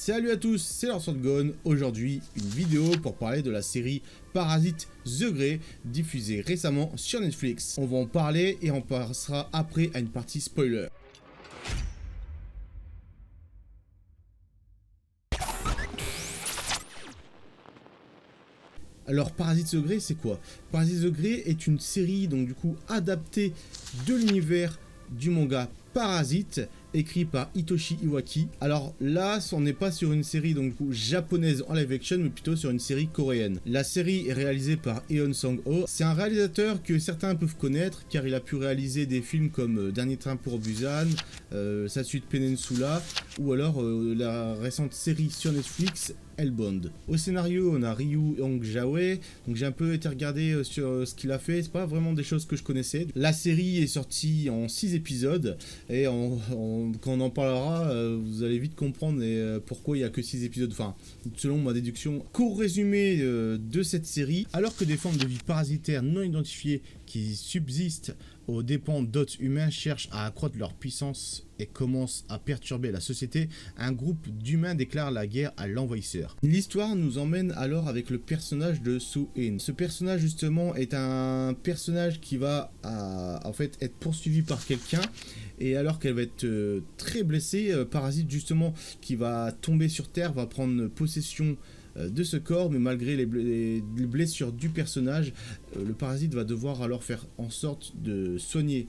Salut à tous, c'est Lance Gone. Aujourd'hui, une vidéo pour parler de la série Parasite The Grey, diffusée récemment sur Netflix. On va en parler et on passera après à une partie spoiler. Alors Parasite The Grey, c'est quoi? Parasite The Grey est une série donc du coup adaptée de l'univers du manga Parasite, écrit par Hitoshi Iwaki. Alors là, on n'est pas sur une série donc du coup japonaise en live action, mais plutôt sur une série coréenne. La série est réalisée par Eun Sang-ho. C'est un réalisateur que certains peuvent connaître, car il a pu réaliser des films comme Dernier Train pour Busan, sa suite Peninsula, ou alors la récente série sur Netflix, Hellbound. Au scénario, on a Ryu Hong-jae, donc j'ai un peu été regardé sur ce qu'il a fait, c'est pas vraiment des choses que je connaissais. La série est sortie en 6 épisodes, et quand on en parlera, vous allez vite comprendre pourquoi il n'y a que 6 épisodes, enfin, selon ma déduction. Court résumé de cette série: alors que des formes de vie parasitaires non identifiées qui subsistent aux dépens d'autres humains cherchent à accroître leur puissance et commencent à perturber la société, un groupe d'humains déclare la guerre à l'envahisseur. L'histoire nous emmène alors avec le personnage de Soo-in. Ce personnage justement est un personnage qui va en fait être poursuivi par quelqu'un, et alors qu'elle va être très blessée, Parasite justement qui va tomber sur terre va prendre possession de ce corps, mais malgré les blessures du personnage, le parasite va devoir alors faire en sorte de soigner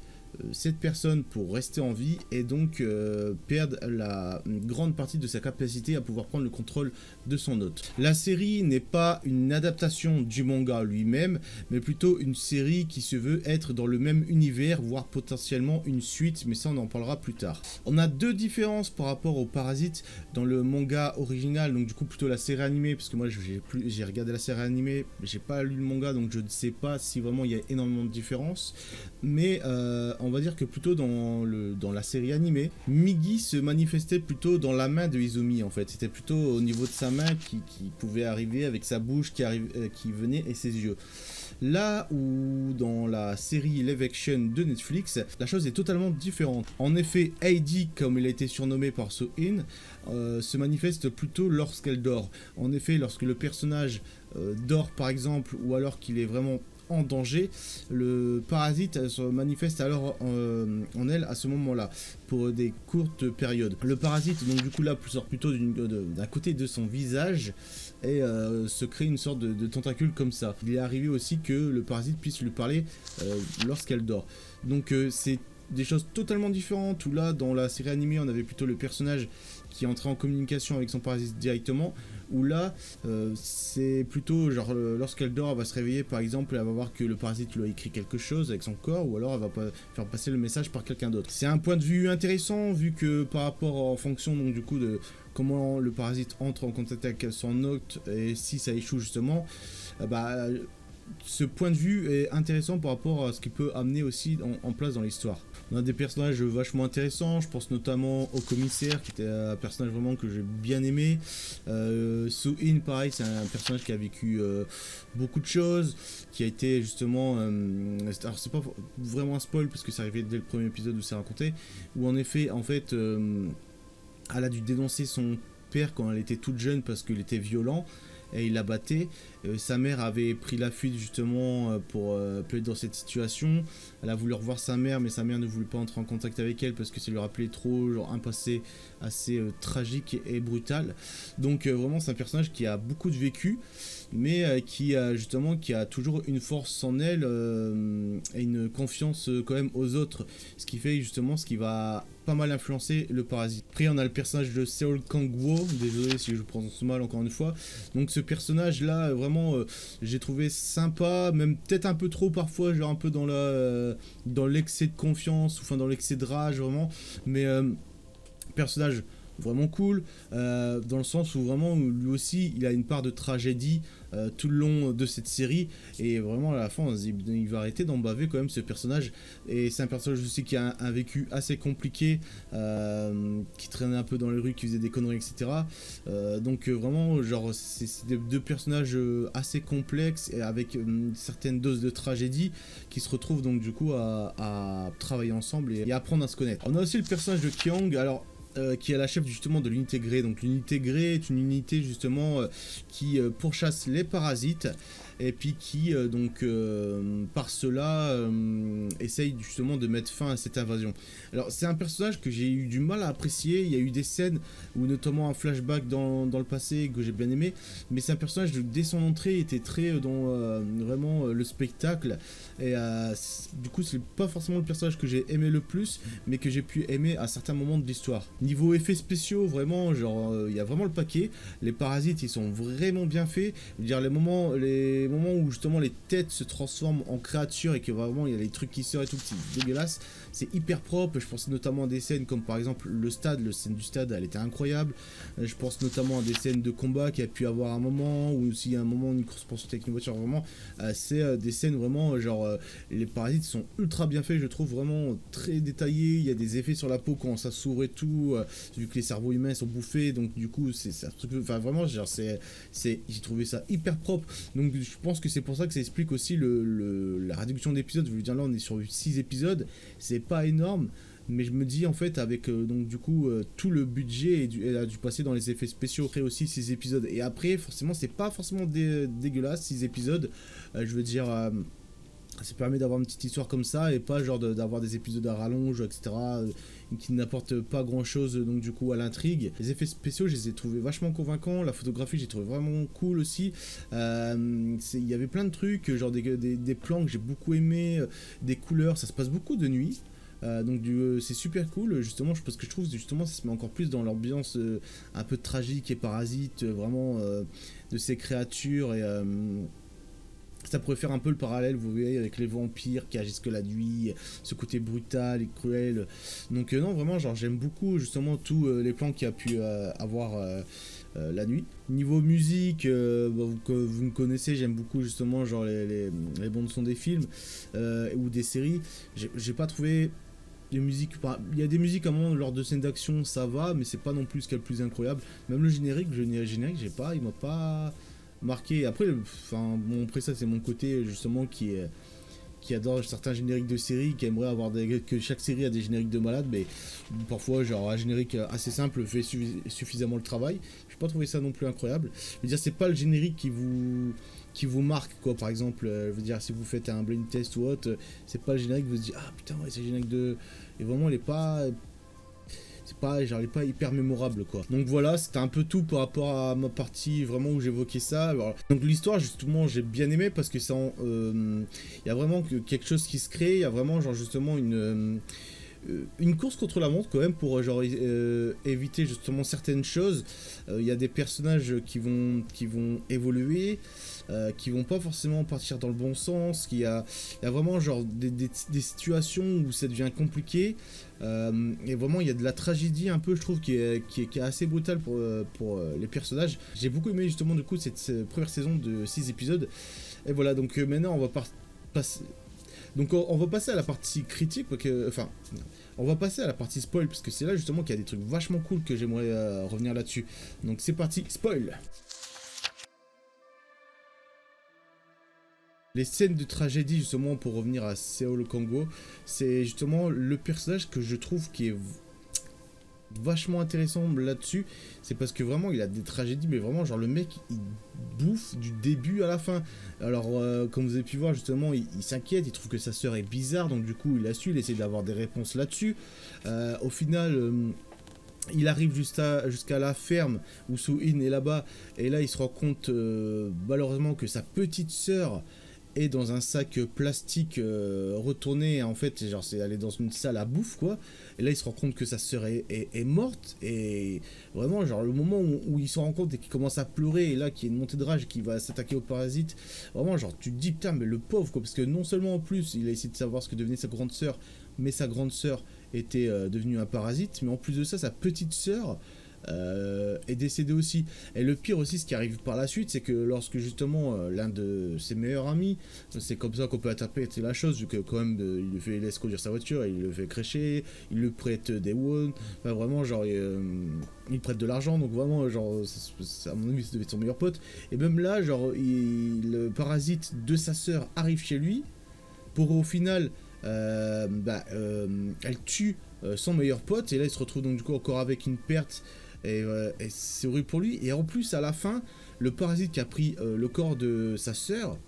cette personne pour rester en vie, et donc perdre une grande partie de sa capacité à pouvoir prendre le contrôle de son hôte. La série n'est pas une adaptation du manga lui-même, mais plutôt une série qui se veut être dans le même univers, voire potentiellement une suite, mais ça on en parlera plus tard. On a deux différences par rapport au Parasite dans le manga original, donc du coup plutôt la série animée, parce que moi j'ai regardé la série animée, j'ai pas lu le manga, donc je ne sais pas si vraiment il y a énormément de différences, mais on va dire que plutôt dans la série animée, Migi se manifestait plutôt dans la main de Izumi en fait. C'était plutôt au niveau de sa main qui pouvait arriver, avec sa bouche qui venait et ses yeux. Là où dans la série live action de Netflix, la chose est totalement différente. En effet, Heidi, comme il a été surnommé par Soo-in, se manifeste plutôt lorsqu'elle dort. En effet, lorsque le personnage dort par exemple, ou alors qu'il est vraiment en danger, le parasite se manifeste alors en elle à ce moment-là, pour des courtes périodes. Le parasite, donc du coup là, sort plutôt d'un côté de son visage, et se crée une sorte de tentacule comme ça. Il est arrivé aussi que le parasite puisse lui parler lorsqu'elle dort. Donc c'est des choses totalement différentes, où là dans la série animée on avait plutôt le personnage qui entrait en communication avec son parasite directement, où là c'est plutôt genre lorsqu'elle dort, elle va se réveiller par exemple, et elle va voir que le parasite lui a écrit quelque chose avec son corps, ou alors elle va faire passer le message par quelqu'un d'autre. C'est un point de vue intéressant, vu que par rapport en fonction donc du coup de comment le parasite entre en contact avec son hôte, et si ça échoue justement, ce point de vue est intéressant par rapport à ce qu'il peut amener aussi en place dans l'histoire. On a des personnages vachement intéressants, je pense notamment au commissaire, qui était un personnage vraiment que j'ai bien aimé. Soo-in, pareil, c'est un personnage qui a vécu beaucoup de choses, qui a été justement... alors c'est pas vraiment un spoil, parce que c'est arrivé dès le premier épisode où c'est raconté, où en effet, elle a dû dénoncer son père quand elle était toute jeune parce qu'il était violent, et il la battait. Sa mère avait pris la fuite justement pour être dans cette situation. Elle a voulu revoir sa mère, mais sa mère ne voulait pas entrer en contact avec elle parce que ça lui rappelait trop un passé assez tragique et brutal. Donc vraiment c'est un personnage qui a beaucoup de vécu, mais qui a toujours une force en elle, et une confiance quand même aux autres, ce qui fait justement ce qui va pas mal influencer le parasite. Après on a le personnage de Seol Kang-woo, désolé si je prononce mal encore une fois. Donc ce personnage là vraiment j'ai trouvé sympa, même peut-être un peu trop parfois, genre un peu dans l'excès de confiance, enfin dans l'excès de rage vraiment, mais personnage vraiment cool, dans le sens où vraiment lui aussi il a une part de tragédie tout le long de cette série, et vraiment à la fin on se dit il va arrêter d'en baver quand même ce personnage. Et c'est un personnage aussi qui a un vécu assez compliqué, qui traînait un peu dans les rues, qui faisait des conneries, etc. Donc vraiment genre c'est deux personnages assez complexes, et avec une certaine dose de tragédie, qui se retrouvent donc du coup à travailler ensemble et apprendre à se connaître. On a aussi le personnage de Kyung. Alors qui est la chef justement de l'unité Grey. Donc l'unité Grey est une unité justement qui pourchasse les parasites et puis qui par cela essaye justement de mettre fin à cette invasion. Alors c'est un personnage que j'ai eu du mal à apprécier, il y a eu des scènes où notamment un flashback dans le passé que j'ai bien aimé, mais c'est un personnage dès son entrée était très dans vraiment le spectacle et du coup c'est pas forcément le personnage que j'ai aimé le plus, mais que j'ai pu aimer à certains moments de l'histoire. Niveau effets spéciaux, vraiment genre il y a vraiment le paquet, les parasites ils sont vraiment bien faits, je veux dire les moments où justement les têtes se transforment en créatures et que vraiment il y a les trucs qui sortent et tout, c'est dégueulasse, c'est hyper propre. Je pense notamment à des scènes comme par exemple le scène du stade, elle était incroyable. Je pense notamment à des scènes de combat qu'il y a pu avoir un moment, ou aussi un moment une course poursuite avec une voiture, vraiment c'est des scènes vraiment genre les parasites sont ultra bien faits, je trouve, vraiment très détaillés, il y a des effets sur la peau quand ça s'ouvre et tout, vu que les cerveaux humains sont bouffés, donc du coup c'est un truc, enfin vraiment genre j'ai trouvé ça hyper propre, donc je pense que c'est pour ça que ça explique aussi la réduction d'épisodes. Je veux dire là on est sur 6 épisodes, c'est pas énorme, mais je me dis en fait avec donc du coup tout le budget a dû passer dans les effets spéciaux, créer aussi 6 épisodes, et après forcément c'est pas forcément dégueulasse 6 épisodes, je veux dire ça permet d'avoir une petite histoire comme ça et pas genre d'avoir des épisodes à rallonge, etc. Qui n'apportent pas grand chose donc du coup à l'intrigue. Les effets spéciaux je les ai trouvés vachement convaincants, la photographie j'ai trouvé vraiment cool aussi, il y avait plein de trucs, genre des plans que j'ai beaucoup aimé, des couleurs, ça se passe beaucoup de nuit. Donc c'est super cool justement, parce que je trouve justement ça se met encore plus dans l'ambiance un peu tragique et parasite vraiment de ces créatures, et ça pourrait faire un peu le parallèle, vous voyez, avec les vampires qui agissent que la nuit, ce côté brutal et cruel. Donc non, vraiment, genre j'aime beaucoup justement tous les plans qu'il y a pu avoir la nuit. Niveau musique, vous me connaissez, j'aime beaucoup justement genre les bandes son des films ou des séries. J'ai pas trouvé de musique, il y a des musiques à un moment lors de scènes d'action, ça va, mais c'est pas non plus ce qu'il y a le plus incroyable. Même le générique, il m'a pas marqué. Après, enfin, bon, après ça c'est mon côté justement qui adore certains génériques de séries, qui aimerait avoir que chaque série a des génériques de malade, mais parfois genre un générique assez simple fait suffisamment le travail. Je n'ai pas trouvé ça non plus incroyable. Je veux dire, c'est pas le générique qui vous marque quoi. Par exemple, je veux dire, si vous faites un blind test ou autre, c'est pas le générique que vous vous dites ah putain ouais, c'est le générique de, et vraiment il est pas, c'est pas, genre, il est pas hyper mémorable quoi. Donc voilà, c'était un peu tout par rapport à ma partie vraiment où j'évoquais ça. Alors, donc l'histoire justement j'ai bien aimé parce que ça y a vraiment quelque chose qui se crée, il y a vraiment genre justement une course contre la montre quand même pour genre éviter justement certaines choses. Il y a des personnages qui vont évoluer, qui vont pas forcément partir dans le bon sens. Il y a vraiment genre des situations où ça devient compliqué. Et vraiment il y a de la tragédie un peu, je trouve, qui est assez brutale pour les personnages. J'ai beaucoup aimé justement du coup cette première saison de 6 épisodes. Et voilà, donc maintenant on va passer. Donc on va passer à la partie critique, on va passer à la partie spoil, parce que c'est là justement qu'il y a des trucs vachement cool que j'aimerais revenir là-dessus. Donc c'est parti, spoil. Les scènes de tragédie justement, pour revenir à Séoul Kango, c'est justement le personnage que je trouve qui est vachement intéressant là-dessus, c'est parce que vraiment il a des tragédies, mais vraiment genre le mec il bouffe du début à la fin. Alors comme vous avez pu voir justement, il s'inquiète, il trouve que sa sœur est bizarre, donc du coup il essaie d'avoir des réponses là-dessus. Au final il arrive jusqu'à la ferme où Soo-in est là-bas, et là il se rend compte malheureusement que sa petite sœur est dans un sac plastique retourné, en fait genre elle est dans une salle à bouffe quoi, et là il se rend compte que sa sœur est morte, et vraiment genre le moment où il se rend compte et qu'il commence à pleurer, et là qu'il y a une montée de rage qui va s'attaquer aux parasites, vraiment genre tu te dis putain mais le pauvre quoi, parce que non seulement en plus il a essayé de savoir ce que devenait sa grande sœur, mais sa grande sœur était devenue un parasite, mais en plus de ça sa petite sœur est décédé aussi. Et le pire aussi, ce qui arrive par la suite, c'est que lorsque justement l'un de ses meilleurs amis, c'est comme ça qu'on peut interpréter la chose, vu que quand même il laisse conduire sa voiture, il le fait crécher, il le prête des won, enfin vraiment genre il prête de l'argent, donc vraiment genre à mon avis ça devait être son meilleur pote. Et même là genre le parasite de sa sœur arrive chez lui pour au final elle tue son meilleur pote, et là il se retrouve donc du coup encore avec une perte, et c'est horrible pour lui. Et en plus à la fin, le parasite qui a pris le corps de sa sœur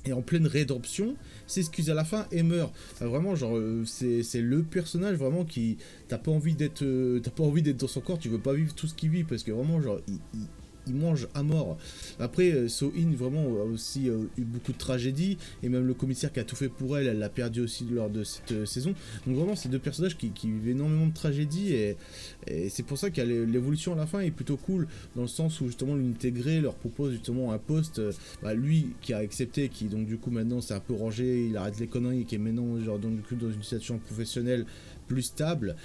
est en pleine rédemption, s'excuse à la fin et meurt. Vraiment, genre, c'est le personnage vraiment qui... T'as pas envie d'être dans son corps, tu veux pas vivre tout ce qu'il vit, parce que vraiment, genre, il mange à mort. Après, So-In, vraiment, a aussi eu beaucoup de tragédies, et même le commissaire qui a tout fait pour elle, elle l'a perdu aussi lors de cette saison. Donc vraiment, c'est deux personnages qui vivent énormément de tragédies, et c'est pour ça que l'évolution à la fin est plutôt cool, dans le sens où justement l'unité Grey leur propose justement un poste, lui qui a accepté, qui donc du coup maintenant c'est un peu rangé, il arrête les conneries, et qui est maintenant genre donc, du coup, dans une situation professionnelle plus stable.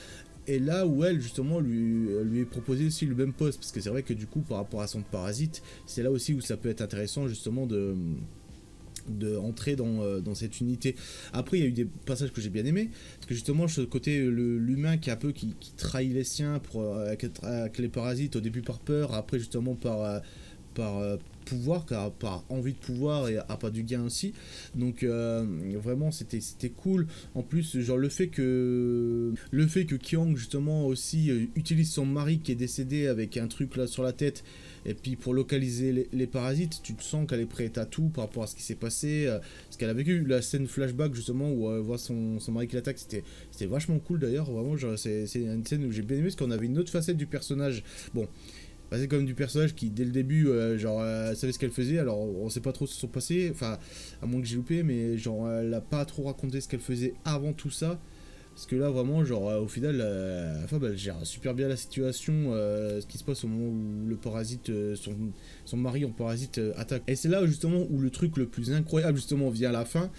Et là où elle justement lui est proposé aussi le même poste, parce que c'est vrai que du coup par rapport à son parasite, c'est là aussi où ça peut être intéressant justement de entrer dans cette unité. Après il y a eu des passages que j'ai bien aimés, parce que justement ce côté l'humain qui est un peu qui trahit les siens avec les parasites, au début par peur, après justement par pouvoir, car par envie de pouvoir et à pas du gain aussi. Donc vraiment c'était cool. En plus genre le fait que Kyung justement aussi utilise son mari qui est décédé avec un truc là sur la tête, et puis pour localiser les parasites, tu te sens qu'elle est prête à tout par rapport à ce qui s'est passé, ce qu'elle a vécu. La scène flashback justement où elle voit son mari qui l'attaque, c'était vachement cool d'ailleurs. Vraiment c'est une scène où j'ai bien aimé, parce qu'on avait une autre facette du personnage. Bon, c'est comme du personnage qui dès le début savait ce qu'elle faisait, alors on sait pas trop son passé, enfin à moins que j'ai loupé, mais genre elle a pas trop raconté ce qu'elle faisait avant tout ça, parce que là vraiment genre au final la femme elle gère super bien la situation, ce qui se passe au moment où le parasite son mari en parasite attaque. Et c'est là justement où le truc le plus incroyable justement vient à la fin.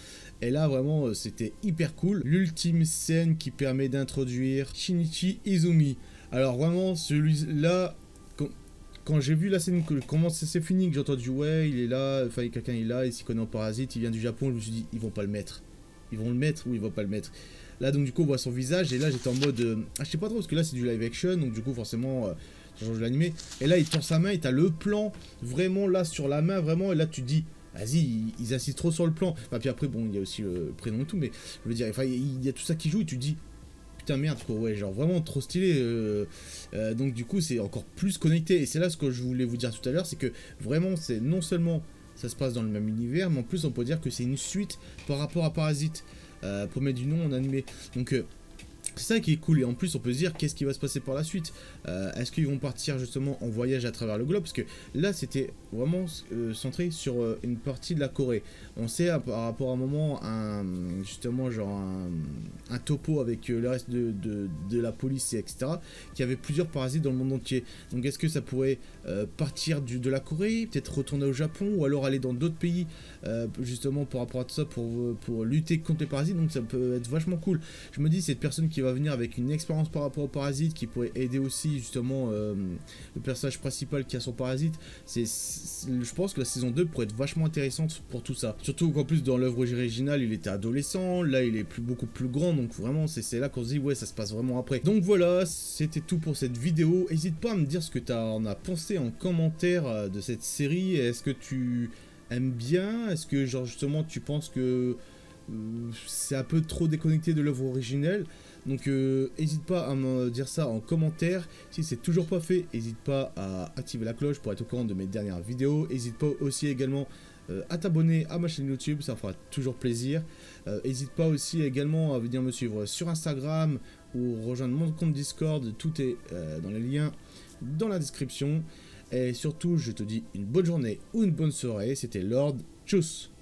Et là vraiment c'était hyper cool, l'ultime scène qui permet d'introduire Shinichi Izumi. Alors vraiment celui-là, quand j'ai vu la scène, comment ça s'est fini, que j'ai entendu ouais il est là, enfin quelqu'un est là, il s'y connaît en parasite, il vient du Japon, je me suis dit ils vont pas le mettre. Ils vont le mettre ou ils vont pas le mettre. Là donc du coup on voit son visage, et là j'étais en mode je sais pas trop, parce que là c'est du live action, donc du coup forcément ça change l'animé. Et là il tend sa main et t'as le plan vraiment là sur la main vraiment, et là tu te dis vas-y, ils insistent trop sur le plan. Enfin, puis après bon il y a aussi le prénom et tout, mais je veux dire enfin il y a tout ça qui joue, et tu te dis putain merde quoi, ouais genre vraiment trop stylé. Donc du coup c'est encore plus connecté, et c'est là ce que je voulais vous dire tout à l'heure, c'est que vraiment c'est non seulement ça se passe dans le même univers, mais en plus on peut dire que c'est une suite par rapport à Parasite, pour mettre du nom en animé. Donc c'est ça qui est cool, et en plus on peut se dire qu'est-ce qui va se passer par la suite. Est-ce qu'ils vont partir justement en voyage à travers le globe, parce que là c'était vraiment centré sur une partie de la Corée. On sait par rapport à un moment justement genre un topo avec le reste de la police et etc, qui avait plusieurs parasites dans le monde entier. Donc est-ce que ça pourrait partir de la Corée, peut-être retourner au Japon, ou alors aller dans d'autres pays justement par rapport à tout ça pour lutter contre les parasites. Donc ça peut être vachement cool. Je me dis cette personne qui va venir avec une expérience par rapport aux parasites, qui pourrait aider aussi justement le personnage principal qui a son parasite. Je pense que la saison 2 pourrait être vachement intéressante pour tout ça. Surtout qu'en plus dans l'œuvre originale il était adolescent, là il est beaucoup plus grand, donc vraiment c'est là qu'on se dit ouais ça se passe vraiment après. Donc voilà, c'était tout pour cette vidéo. N'hésite pas à me dire ce que tu en as pensé en commentaire de cette série. Est-ce que tu aimes bien? Est-ce que genre justement tu penses que c'est un peu trop déconnecté de l'œuvre originelle? Donc n'hésite pas à me dire ça en commentaire. Si c'est toujours pas fait, n'hésite pas à activer la cloche pour être au courant de mes dernières vidéos. N'hésite pas aussi également à t'abonner à ma chaîne YouTube, ça fera toujours plaisir. N'hésite pas aussi également à venir me suivre sur Instagram ou rejoindre mon compte Discord. Tout est dans les liens dans la description. Et surtout, je te dis une bonne journée ou une bonne soirée. C'était Lord. Tchuss.